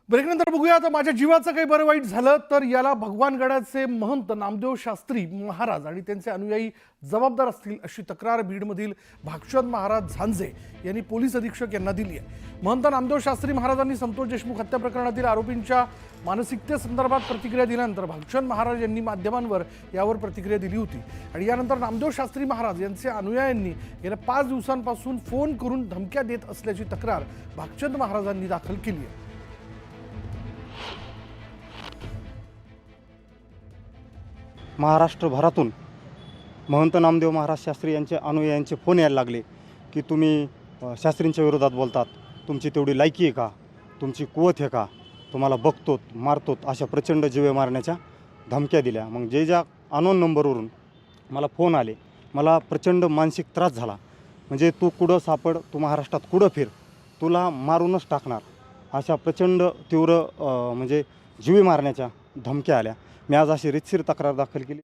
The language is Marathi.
ब्रेकनंतर बघूया आता माझ्या जीवाचं काही बरं वाईट झालं तर याला भगवानगडाचे महंत नामदेव शास्त्री महाराज आणि त्यांचे अनुयायी जबाबदार असतील अशी तक्रार बीडमधील भागचंद महाराज झांजे यांनी पोलीस अधीक्षक यांना दिली आहे। महंत नामदेव शास्त्री महाराजांनी संतोष देशमुख हत्या प्रकरणातील आरोपींच्या मानसिकतेसंदर्भात प्रतिक्रिया दिल्यानंतर भागचंद महाराज यांनी माध्यमांवर यावर प्रतिक्रिया दिली होती आणि यानंतर नामदेव शास्त्री महाराज यांचे अनुयायांनी गेल्या 5 दिवसांपासून फोन करून धमक्या देत असल्याची तक्रार भागचंद महाराजांनी दाखल केली आहे। महाराष्ट्रभरातून महंत नामदेव महाराज शास्त्री यांचे अनुयायांचे फोन यायला लागले की तुम्ही शास्त्रींच्या विरोधात बोलतात, तुमची तेवढी लायकी आहे का, तुमची कुवत आहे का, तुम्हाला बघतोत मारतोत अशा प्रचंड जीवे मारण्याच्या धमक्या दिल्या। मग ज्या अनोन नंबरवरून मला फोन आले, मला प्रचंड मानसिक त्रास झाला। म्हणजे तू कुठं सापड, तू महाराष्ट्रात कुठं फिर, तुला मारूनच टाकणार अशा प्रचंड तीव्र म्हणजे जीवे मारण्याच्या धमक्या आल्या। मी आज अशी रीतसर तक्रार दाखल केली।